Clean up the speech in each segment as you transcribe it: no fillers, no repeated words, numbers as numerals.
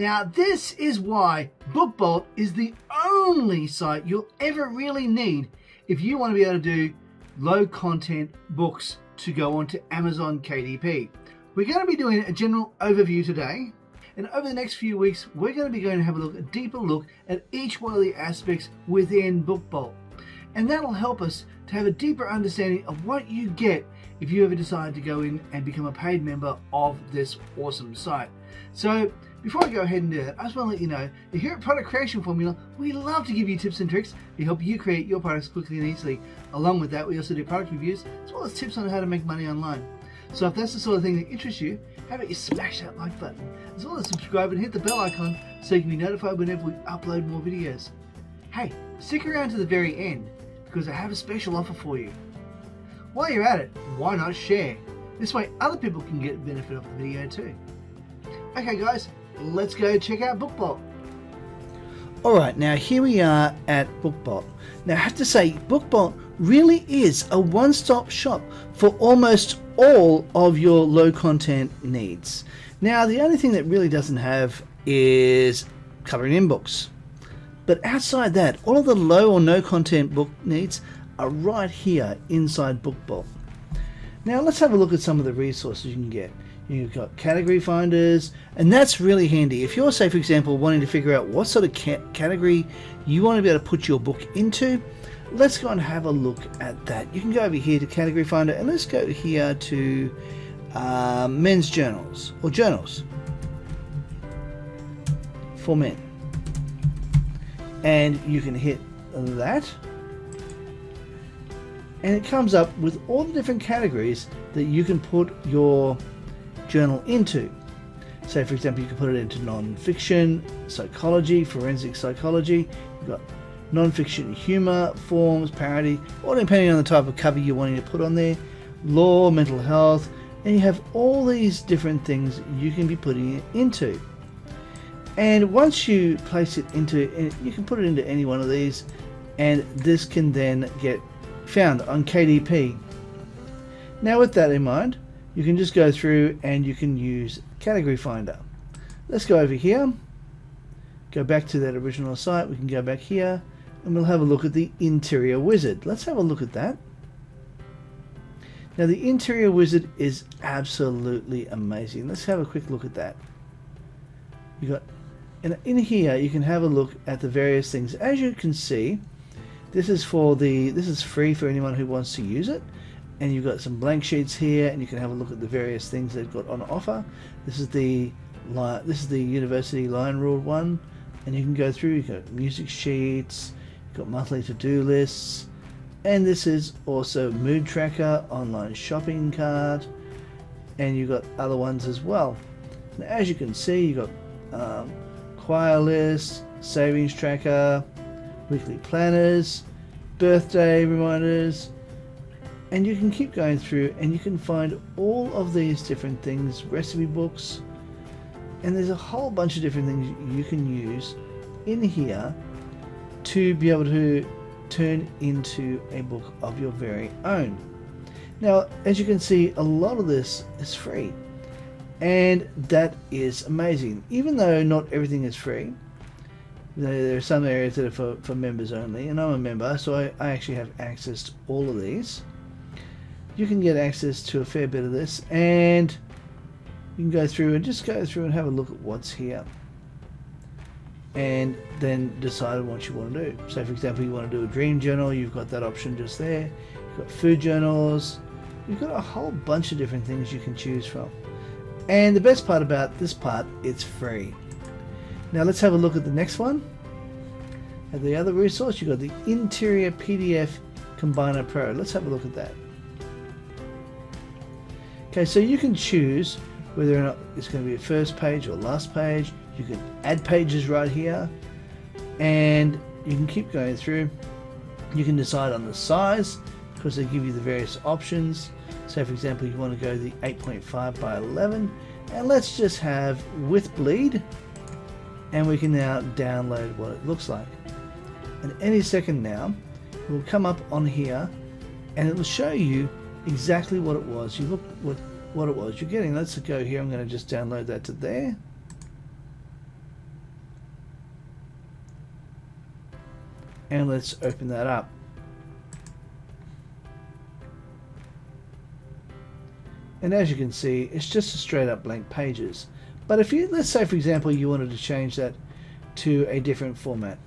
Now this is why BookBolt is the only site you'll ever really need if you want to be able to do low content books to go onto Amazon KDP. We're going to be doing a general overview today, and over the next few weeks we're going to be going to have a deeper look at each one of the aspects within BookBolt, and that'll help us to have a deeper understanding of what you get if you ever decide to go in and become a paid member of this awesome site. So before I go ahead and do that, I just want to let you know that here at Product Creation Formula, we love to give you tips and tricks to help you create your products quickly and easily. Along with that, we also do product reviews as well as tips on how to make money online. So if that's the sort of thing that interests you, how about you smash that like button, as well as subscribe and hit the bell icon so you can be notified whenever we upload more videos. Hey, stick around to the very end because I have a special offer for you. While you're at it, why not share? This way other people can get benefit of the video too. Okay guys, let's go check out BookBolt. Alright, now here we are at BookBolt. Now I have to say, BookBolt really is a one-stop shop for almost all of your low content needs. Now the only thing that really doesn't have is coloring in books. But outside that, all of the low or no content book needs are right here inside BookBolt. Now let's have a look at some of the resources you can get. You've got category finders, and that's really handy. If you're, say for example, wanting to figure out what sort of category you want to be able to put your book into, let's go and have a look at that. You can go over here to category finder, and let's go here to men's journals, or journals for men. And you can hit that, and it comes up with all the different categories that you can put your journal into. So for example, you can put it into non-fiction, psychology, forensic psychology. You've got non-fiction humor, forms, parody, or depending on the type of cover you're wanting to put on there, law, mental health, and you have all these different things you can be putting it into. And once you place it into, you can put it into any one of these, and this can then get found on KDP. Now with that in mind, you can just go through and you can use category finder. Let's go over here, go back to that original site. We can go back here and we'll have a look at the interior wizard. Let's have a look at that. Now the interior wizard is absolutely amazing. Let's have a quick look at that. You got, and in here you can have a look at the various things. As you can see, this is free for anyone who wants to use it. And you've got some blank sheets here, and you can have a look at the various things they've got on offer. This is the university line rule one, and you can go through. You've got music sheets, you've got monthly to-do lists, and this is also mood tracker, online shopping cart, and you've got other ones as well. Now, as you can see, you've got choir lists, savings tracker, weekly planners, birthday reminders. And you can keep going through and you can find all of these different things, recipe books, and there's a whole bunch of different things you can use in here to be able to turn into a book of your very own. Now, as you can see, a lot of this is free, and that is amazing. Even though not everything is free, there are some areas that are for members only, and I'm a member, so I actually have access to all of these. You can get access to a fair bit of this, and you can go through and have a look at what's here and then decide what you want to do. So for example, you want to do a dream journal, you've got that option just there. You've got food journals, you've got a whole bunch of different things you can choose from. And the best part about this part, it's free. Now let's have a look at the next one. At the other resource, you've got the Interior PDF Combiner Pro. Let's have a look at that. Okay, so you can choose whether or not it's going to be a first page or last page. You can add pages right here, and you can keep going through. You can decide on the size because they give you the various options. So for example, you want to go the 8.5 by 11, and let's just have with bleed, and we can now download what it looks like. And any second now, it will come up on here, and it will show you exactly what it was. You look what it was you're getting. Let's go here. I'm going to just download that to there. And let's open that up. And as you can see, it's just a straight up blank pages. But if you, let's say for example, you wanted to change that to a different format.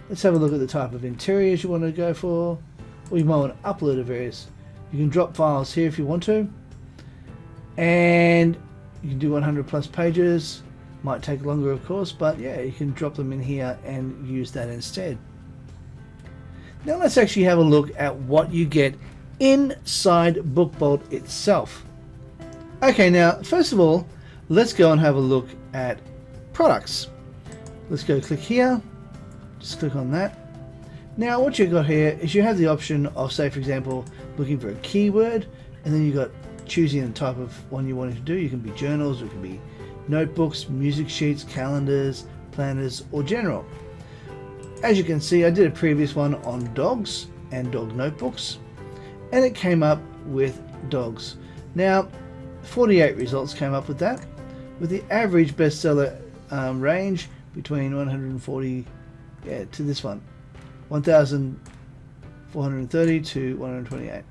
Let's have a look at the type of interiors you want to go for, or you might want to upload a various. You can drop files here if you want to, and you can do 100 plus pages. Might take longer of course, but yeah, you can drop them in here and use that instead. Now let's actually have a look at what you get inside BookBolt itself. Okay, now first of all, let's go and have a look at products. Let's go click here, just click on that. Now what you've got here is you have the option of, say for example, looking for a keyword, and then you've got choosing the type of one you want to do. You can be journals, or it can be notebooks, music sheets, calendars, planners, or general. As you can see, I did a previous one on dogs and dog notebooks, and it came up with dogs. Now 48 results came up with that, with the average bestseller range between 140 to this one, 1,430 to 128.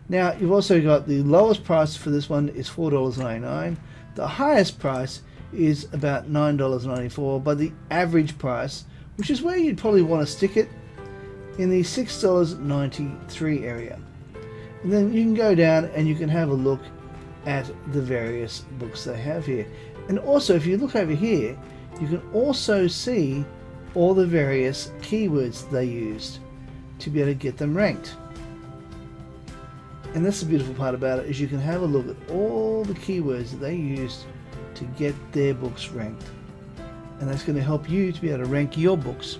Now you've also got the lowest price for this one is $4.99. The highest price is about $9.94, but the average price, which is where you'd probably want to stick it, in the $6.93 area. And then you can go down and you can have a look at the various books they have here. And also if you look over here, you can also see all the various keywords they used to be able to get them ranked. And that's the beautiful part about it, is you can have a look at all the keywords that they used to get their books ranked. And that's going to help you to be able to rank your books.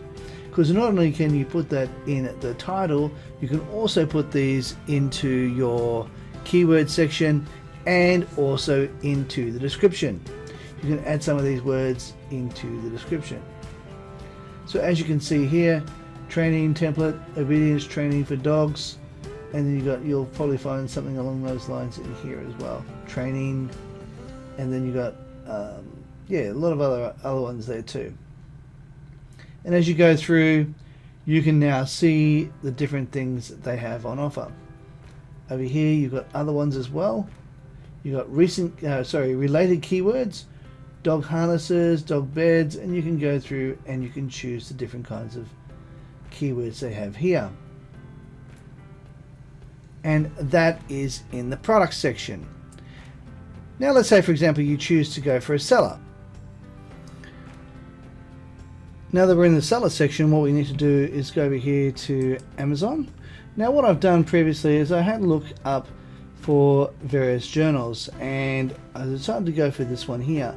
Because not only can you put that in the title, you can also put these into your keyword section and also into the description. You can add some of these words into the description. So as you can see here, training template, obedience training for dogs, and then you'll probably find something along those lines in here as well. Training, and then you got a lot of other ones there too. And as you go through, you can now see the different things that they have on offer. Over here you've got other ones as well. You've got related keywords, dog harnesses, dog beds, and you can go through and you can choose the different kinds of keywords they have here. And that is in the product section. Now let's say for example you choose to go for a seller. Now that we're in the seller section, what we need to do is go over here to Amazon. Now what I've done previously is I had a look up for various journals, and I decided to go for this one here.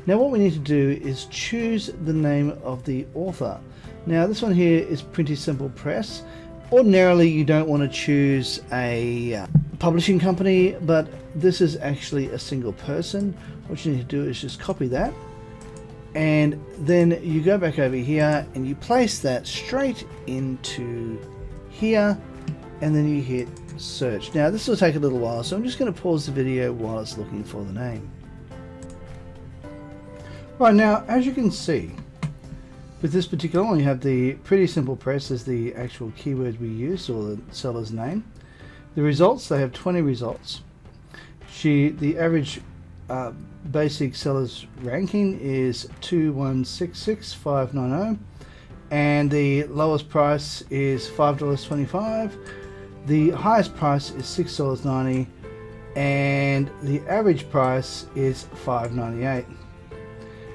Now what we need to do is choose the name of the author. Now this one here is Pretty Simple Press. Ordinarily you don't want to choose a publishing company, but this is actually a single person. What you need to do is just copy that, and then you go back over here and you place that straight into here, and then you hit search. Now this will take a little while, so I'm just going to pause the video while it's looking for the name. Right, now as you can see, with this particular one, you have the Pretty Simple Press as the actual keyword we use, or the seller's name. The results, they have 20 results. The average basic seller's ranking is 2166590, and the lowest price is $5.25. The highest price is $6.90, and the average price is $5.98.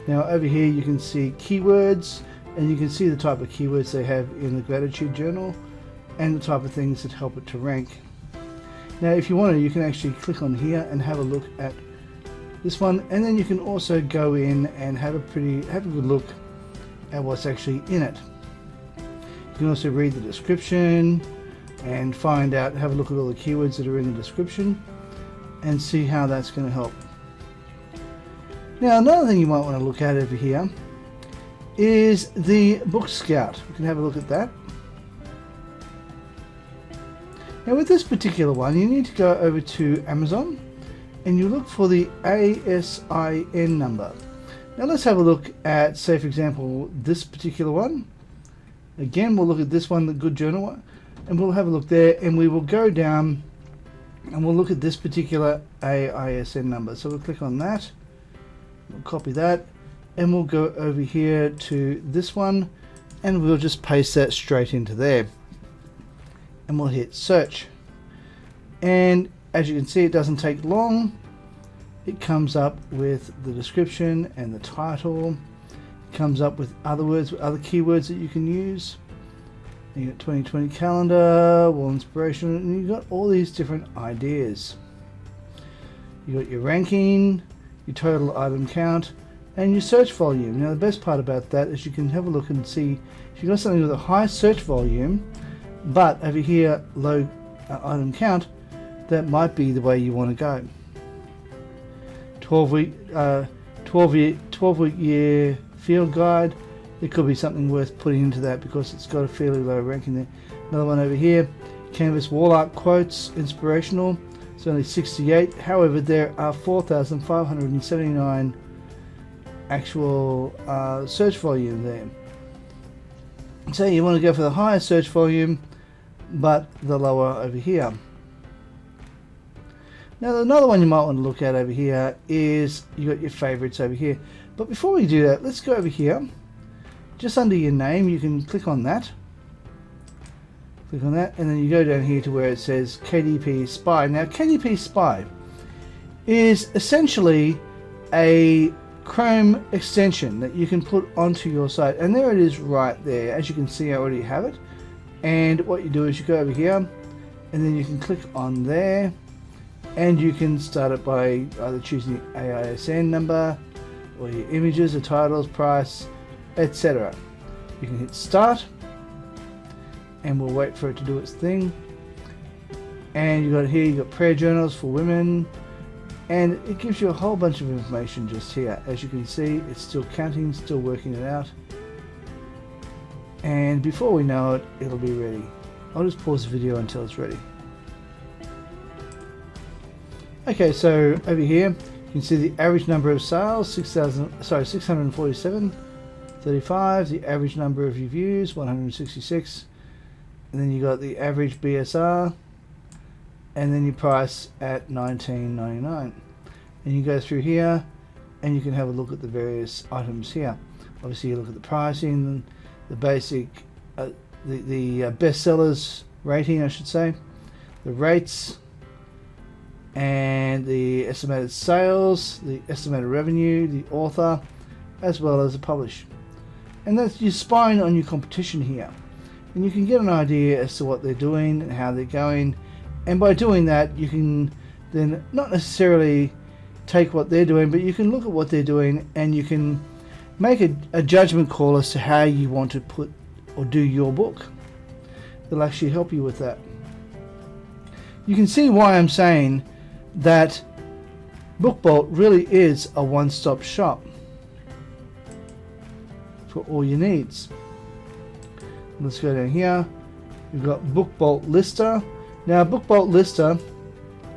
Now over here you can see keywords, and you can see the type of keywords they have in the gratitude journal and the type of things that help it to rank. Now if you want to, you can actually click on here and have a look at this one, and then you can also go in and have a good look at what's actually in it. You can also read the description and have a look at all the keywords that are in the description and see how that's going to help. Now another thing you might want to look at over here is the Book Scout. We can have a look at that. Now with this particular one, you need to go over to Amazon and you look for the ASIN number. Now let's have a look at, say for example, this particular one, Again, we'll look at this one, the Good Journal one, and we'll have a look there, and we will go down and we'll look at this particular AISN number. So we'll click on that, we'll copy that, and we'll go over here to this one, and we'll just paste that straight into there, and we'll hit search. And as you can see, it doesn't take long. It comes up with the description and the title. It comes up with other words, other keywords that you can use. You got 2020 calendar, wall inspiration, and you've got all these different ideas. You got your ranking, your total item count, and your search volume. Now the best part about that is you can have a look and see if you've got something with a high search volume, but over here low item count, that might be the way you want to go. 12 week year field guide. It could be something worth putting into that because it's got a fairly low ranking there. Another one over here, canvas wall art quotes, inspirational. It's only 68. However, there are 4,579 actual search volume there. So you want to go for the higher search volume, but the lower over here. Now another one you might want to look at over here is you got your favorites over here. But before we do that, let's go over here. Just under your name, you can click on that. Click on that, and then you go down here to where it says KDP Spy. Now KDP Spy is essentially a Chrome extension that you can put onto your site, and there it is right there. As you can see, I already have it. And what you do is you go over here, and then you can click on there, and you can start it by either choosing the AISN number or your images, the titles, price, etc. You can hit start, and we'll wait for it to do its thing. And you got here, you got prayer journals for women, and it gives you a whole bunch of information just here. As you can see, it's still counting, still working it out, and before we know it, it'll be ready. I'll just pause the video until it's ready. Okay, so over here you can see the average number of sales, 647. 35, the average number of reviews, 166, and then you got the average BSR, and then your price at $19.99. And you go through here, and you can have a look at the various items here. Obviously, you look at the pricing, the basic, the bestsellers rating, I should say, the rates, and the estimated sales, the estimated revenue, the author, as well as the publish. And that's you're spying on your competition here, and you can get an idea as to what they're doing and how they're going, and by doing that you can then not necessarily take what they're doing, but you can look at what they're doing and you can make a judgment call as to how you want to put or do your book. It'll actually help you with that. You can see why I'm saying that BookBolt really is a one-stop shop for all your needs. Let's go down here. We've got BookBolt Lister. Now BookBolt Lister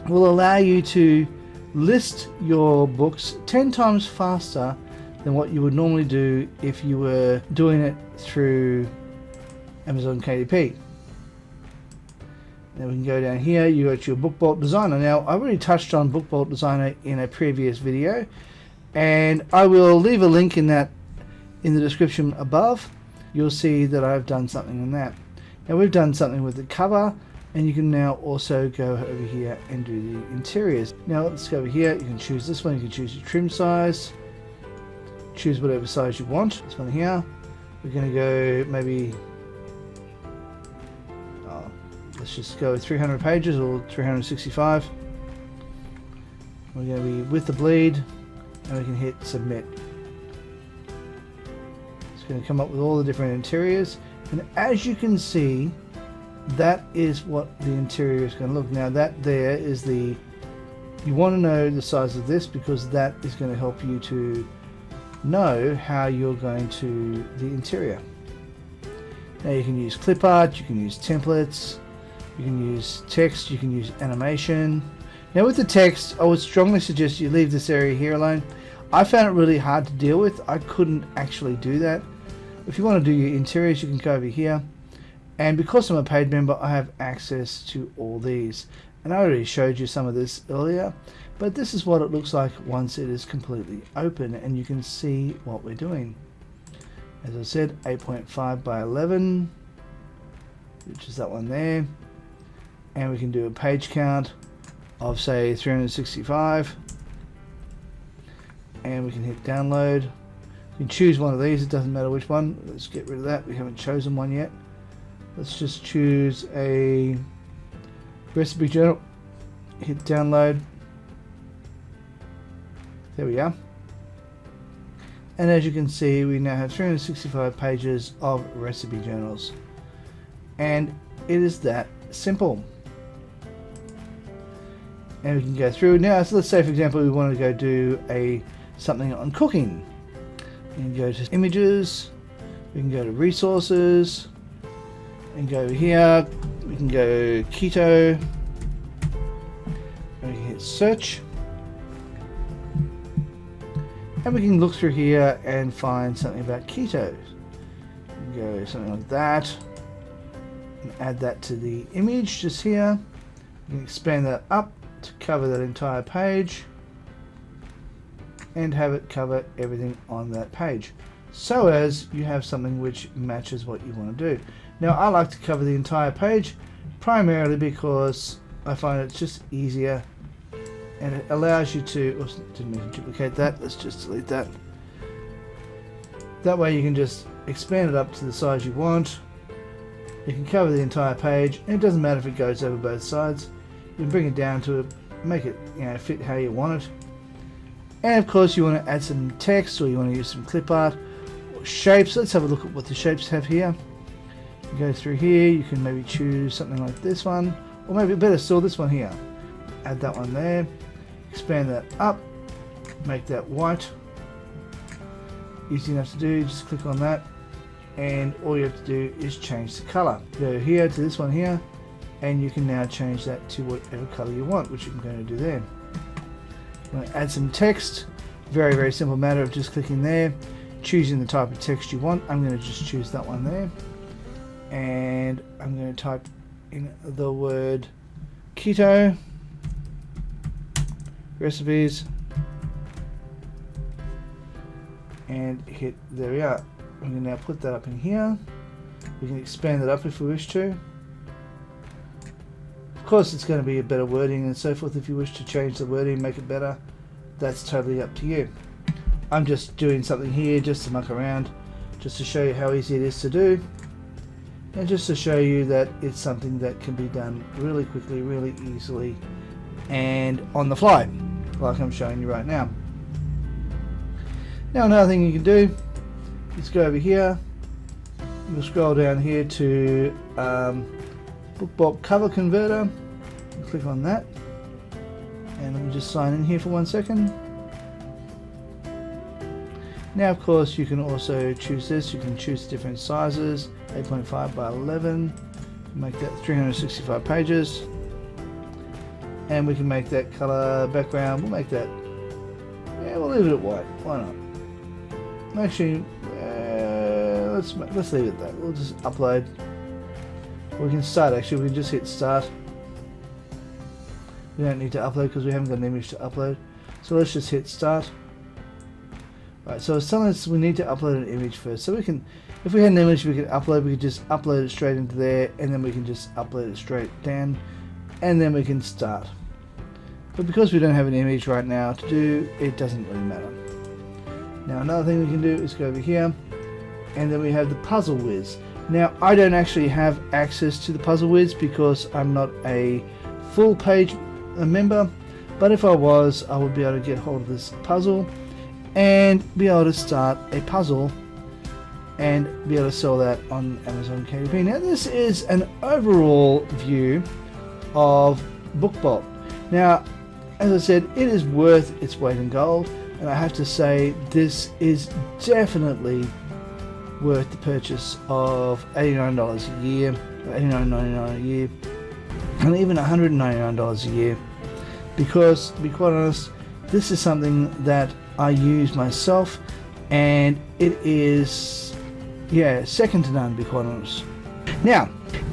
will allow you to list your books 10 times faster than what you would normally do if you were doing it through Amazon KDP. Then we can go down here, you got your BookBolt Designer. Now I already touched on BookBolt Designer in a previous video, and I will leave a link in the description above. You'll see that I've done something in that. Now we've done something with the cover, and you can now also go over here and do the interiors. Now let's go over here, you can choose this one, you can choose your trim size, choose whatever size you want. This one here, we're going to go maybe, let's just go 300 pages or 365. We're going to be with the bleed, and we can hit submit. Going to come up with all the different interiors, and as you can see, that is what the interior is going to look. Now that there is you want to know the size of this because that is going to help you to know how you're going to the interior. Now you can use clip art, you can use templates, you can use text, you can use animation. Now with the text, I would strongly suggest you leave this area here alone. I found it really hard to deal with. I couldn't actually do that. If you want to do your interiors, you can go over here, and because I'm a paid member, I have access to all these. And I already showed you some of this earlier, but this is what it looks like once it is completely open, and you can see what we're doing. As I said, 8.5 by 11, which is that one there, and we can do a page count of say 365, and we can hit download. You can choose one of these, it doesn't matter which one. Let's get rid of that, we haven't chosen one yet. Let's just choose a recipe journal, hit download. There we are. And as you can see, we now have 365 pages of recipe journals. And it is that simple. And we can go through now. So let's say, for example, we want to go do something on cooking. We can go to images, we can go to resources, and go here. We can go keto, and we can hit search, and we can look through here and find something about keto. We can go something like that, and add that to the image just here. You can expand that up to cover that entire page, and have it cover everything on that page, so as you have something which matches what you want to do. Now I like to cover the entire page primarily because I find it's just easier, and it allows you to, oops, didn't mean to duplicate that, let's just delete that. That way you can just expand it up to the size you want. You can cover the entire page, and it doesn't matter if it goes over both sides. You can bring it down to make it, you know, fit how you want it. And of course you want to add some text, or you want to use some clip art or shapes. Let's have a look at what the shapes have here. You go through here, you can maybe choose something like this one, or maybe better still this one here. Add that one there, expand that up, make that white. Easy enough to do, just click on that, and all you have to do is change the color. Go here to this one here, and you can now change that to whatever color you want, which I'm going to do there. I'm going to add some text. Very, very simple matter of just clicking there, choosing the type of text you want. I'm going to just choose that one there, and I'm going to type in the word keto recipes, and hit, there we are. We can now put that up in here. We can expand it up if we wish to. Of course, it's going to be a better wording and so forth. If you wish to change the wording, make it better, that's totally up to you. I'm just doing something here just to muck around, just to show you how easy it is to do, and just to show you that it's something that can be done really quickly, really easily, and on the fly, like I'm showing you right now. Now another thing you can do is go over here, we'll scroll down here to BookBolt Cover Converter, and click on that, and let me just sign in here for 1 second. Now of course you can also choose this, you can choose different sizes, 8.5 by 11, make that 365 pages, and we can make that color background, we'll make that, yeah, we'll leave it at white, why not? Actually, let's leave it that, we'll just upload. We can start, actually, we can just hit start. We don't need to upload because we haven't got an image to upload, so let's just hit start. Right, so it's telling us we need to upload an image first, so we can, if we had an image we could upload, we could just upload it straight into there, and then we can just upload it straight down, and then we can start. But because we don't have an image right now to do, it doesn't really matter. Now another thing we can do is go over here, and then we have the PuzzleWiz. Now I don't actually have access to the PuzzleWiz because I'm not a full page member, but if I was, I would be able to get hold of this puzzle and be able to start a puzzle and be able to sell that on Amazon KDP. Now this is an overall view of BookBolt. Now as I said, it is worth its weight in gold, and I have to say this is definitely worth the purchase of $89 a year, $89.99 a year, and even $199 a year, because to be quite honest, this is something that I use myself, and it is Yeah, second to none, to be quite honest. Now,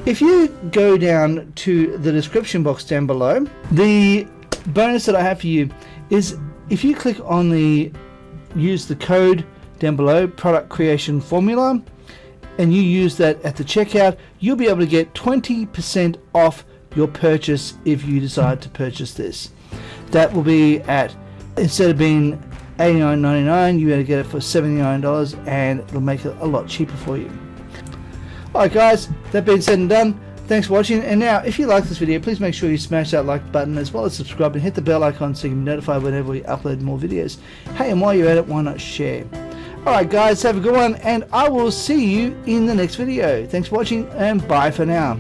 if you go down to the description box down below, the bonus that I have for you is if you click on use the code down below, product creation formula, and you use that at the checkout, you'll be able to get 20% off your purchase if you decide to purchase this. That will be at, instead of being $89.99, you're going to get it for $79, and it'll make it a lot cheaper for you. Alright guys, that being said and done, thanks for watching. And now, if you like this video, please make sure you smash that like button as well as subscribe and hit the bell icon so you can be notified whenever we upload more videos. Hey, and while you're at it, why not share? Alright guys, have a good one, and I will see you in the next video. Thanks for watching, and bye for now.